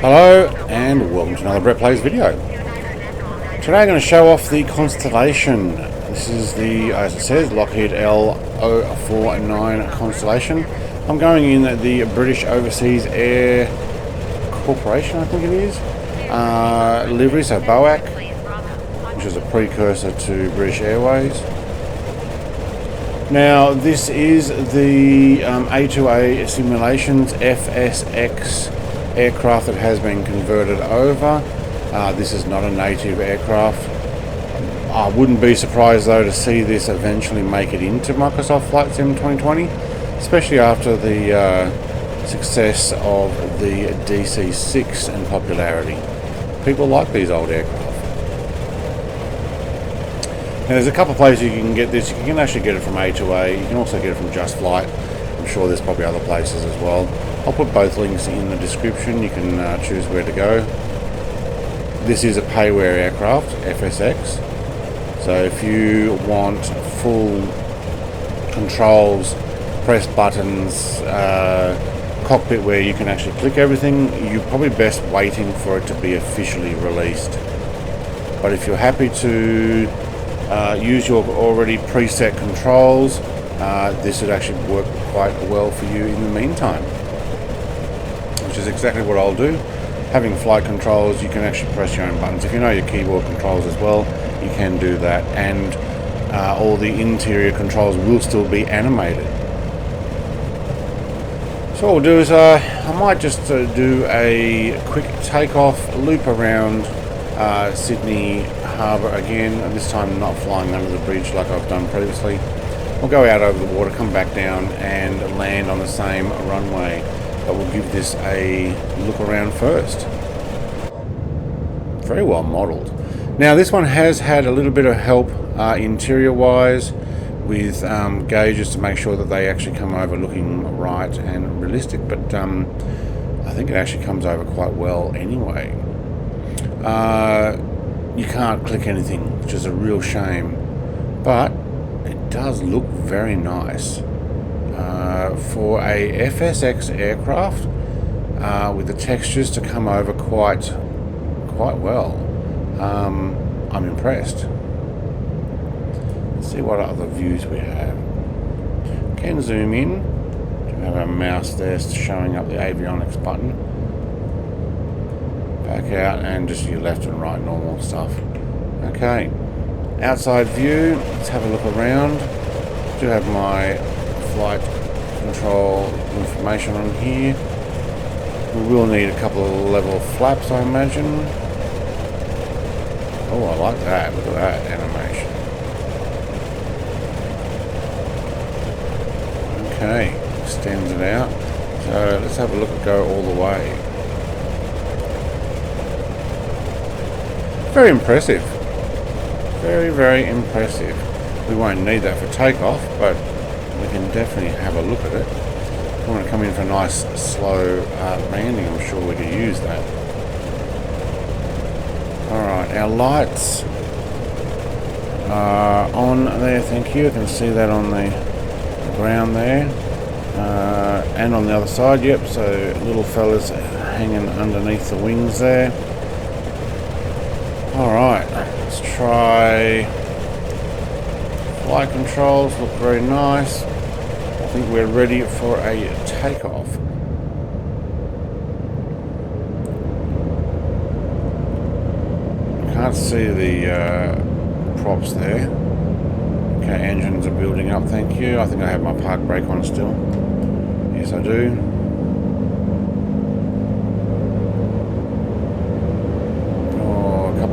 Hello and welcome to another Brett Plays video. Today I'm going to show off the Constellation. This is the, as it says, Lockheed L-049 Constellation. I'm going in the British Overseas Air Corporation, I think it is, livery, so BOAC, which is a precursor to British Airways. Now this is the A2A Simulations FSX aircraft that has been converted over. This is not a native aircraft. I wouldn't be surprised though to see this eventually make it into Microsoft Flight Sim 2020, especially after the success of the DC-6 and popularity. People like these old aircraft. Now there's a couple of places you can get this. You can actually get it from A2A. You can also get it from Just Flight. I'm sure there's probably other places as well. I'll put both links in the description. You can choose where to go. This is a payware aircraft, FSX. So if you want full controls, press buttons, cockpit where you can actually click everything, you're probably best waiting for it to be officially released. But if you're happy to use your already preset controls, this would actually work quite well for you in the meantime, which is exactly what I'll do. Having flight controls, you can actually press your own buttons. If you know your keyboard controls as well, you can do that, and all the interior controls will still be animated. So what we'll do is I might just do a quick takeoff loop around Sydney Harbour again, this time not flying under the bridge like I've done previously. We'll go out over the water, come back down and land on the same runway, but we'll give this a look around first. Very well modelled. Now this one has had a little bit of help interior wise with gauges to make sure that they actually come over looking right and realistic, but I think it actually comes over quite well anyway. You can't click anything, which is a real shame, but it does look very nice for a FSX aircraft, with the textures to come over quite well. I'm impressed. Let's see what other views we have. Can zoom in. We have our mouse there showing up the avionics button. Back out and just your left and right normal stuff. Okay, outside view, let's have a look around. I do have my flight control information on here. We will need a couple of level flaps, I imagine. Oh, I like that. Look at that animation. Okay, extends it out. So let's have a look at go all the way. Very impressive. Very, very impressive. We won't need that for takeoff, but we can definitely have a look at it. If we want to come in for a nice slow landing, I'm sure we could use that. Alright, our lights are on there, thank you. I can see that on the ground there. And on the other side, yep, so little fellas hanging underneath the wings there. Alright, let's try flight controls, look very nice. I think we're ready for a takeoff. Can't see the props there. Okay, engines are building up, thank you. I think I have my park brake on still. Yes, I do.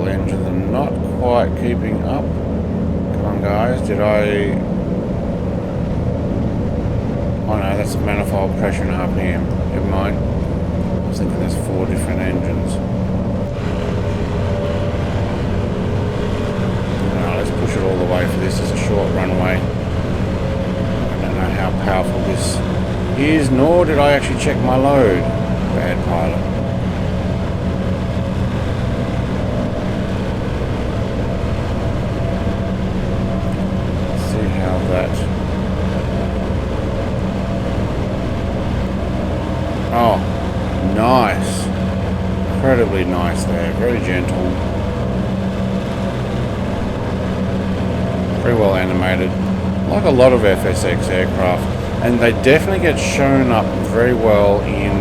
Engines are not quite keeping up. Come on guys, did I... Oh no, that's manifold pressure and RPM. Never mind. I was thinking there's 4 different engines. No, let's push it all the way for this. It's a short runway. I don't know how powerful this is, nor did I actually check my load. Bad pilot. That. Oh, nice. incredibly nice there, very gentle, very well animated, like a lot of FSX aircraft, and they definitely get shown up very well in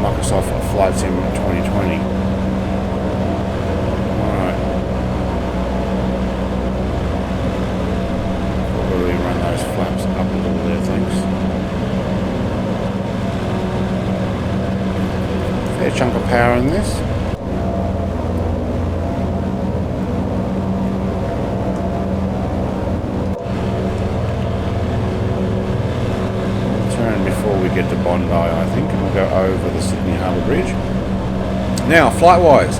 Microsoft Flight Sim 2020. Alright. We'll really run those flaps up a little there, thanks. Fair chunk of power in this. Before we get to Bondi, I think, and we'll go over the Sydney Harbour Bridge. Now, flight-wise,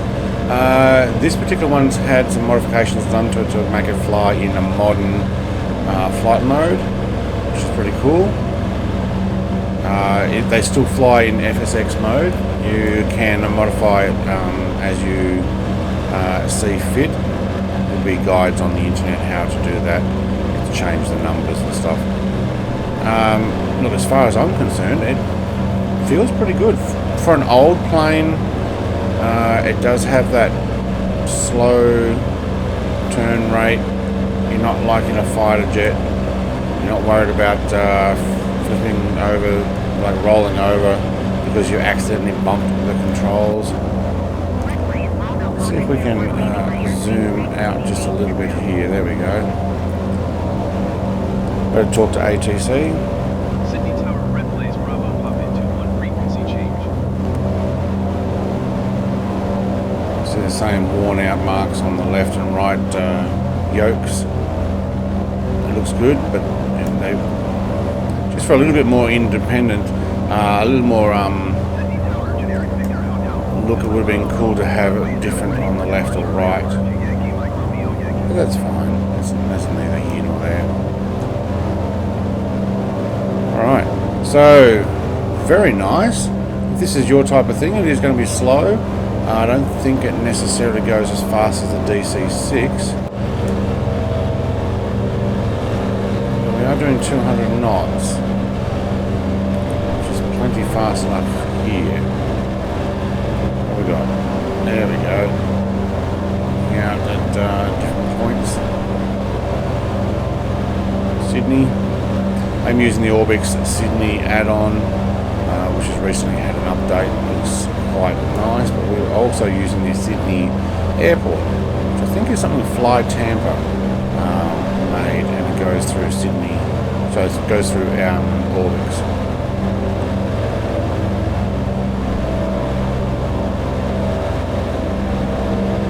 this particular one's had some modifications done to it to make it fly in a modern flight mode, which is pretty cool. They still fly in FSX mode. You can modify it as you see fit. There'll be guides on the internet how to do that, to change the numbers and stuff. Look, as far as I'm concerned, it feels pretty good. For an old plane, it does have that slow turn rate. You're not like in a fighter jet. You're not worried about flipping over, like rolling over, because you accidentally bumped the controls. Let's see if we can zoom out just a little bit here. There we go. Better talk to ATC. Sydney Tower, red blaze, Bravo, pop into 1 frequency change. See the same worn out marks on the left and right yokes. It looks good, but they just for a little bit more independent, a little more look. It would have been cool to have it different on the left or right, but that's fine. That's neither here nor there. Alright, so very nice. If this is your type of thing, it is going to be slow. I don't think it necessarily goes as fast as the DC-6. We are doing 200 knots, which is plenty fast enough here. What have we got? There we go. Out at different points. Sydney. I'm using the Orbx Sydney add-on, which has recently had an update. It looks quite nice, but we're also using the Sydney Airport, which I think is something Fly Tampa made, and it goes through Sydney, so it goes through Orbx.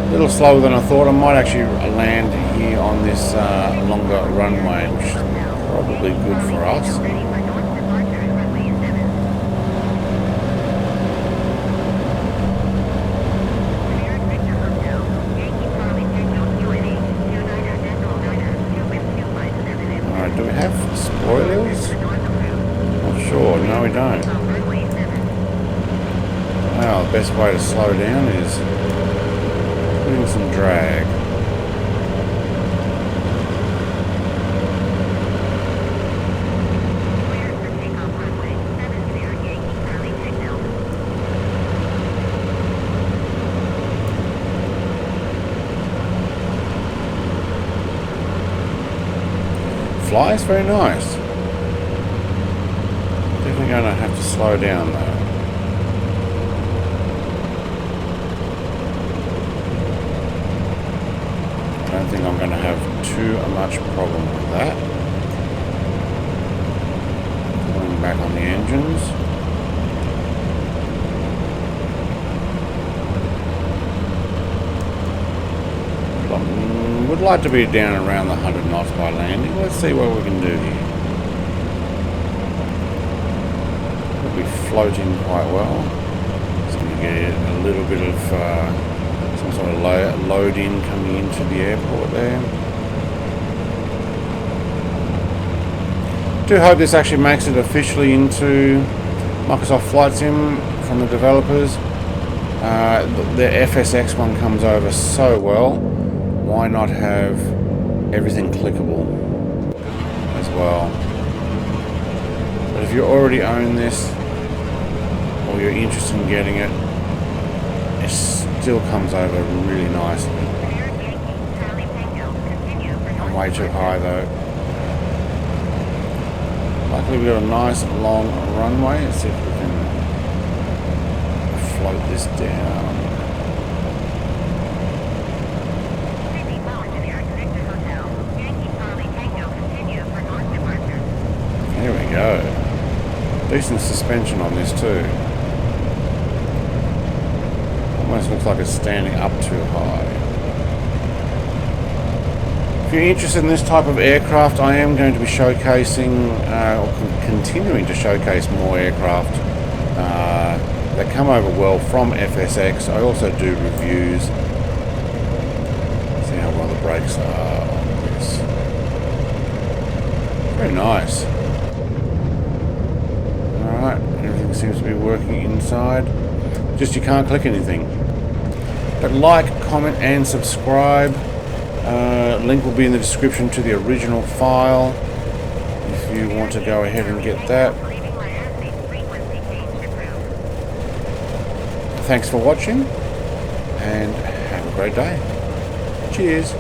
A little slower than I thought. I might actually land here on this longer runway, which is probably good for us. Alright, do we have spoilers? Not sure. No, we don't. Well, the best way to slow down is putting some drag. Flies very nice. Definitely going to have to slow down though. I don't think I'm going to have too much problem with that. Going back on the engines. Would like to be down around the 100 knots by landing. Let's see what we can do here. We'll be floating quite well. So we get a little bit of some sort of load in coming into the airport there. Do hope this actually makes it officially into Microsoft Flight Sim from the developers. The FSX one comes over so well. Why not have everything clickable as well? But if you already own this, or you're interested in getting it, it still comes over really nicely. I'm way too high though. Luckily we've got a nice long runway. Let's see if we can float this down. There we go. Decent suspension on this too. Almost looks like it's standing up too high. If you're interested in this type of aircraft, I am going to be showcasing, or continuing to showcase more aircraft that come over well from FSX. I also do reviews. See how well the brakes are on this. Very nice. Alright, everything seems to be working inside. Just you can't click anything. But like, comment and subscribe. Link will be in the description to the original file if you want to go ahead and get that. Thanks for watching and have a great day. Cheers.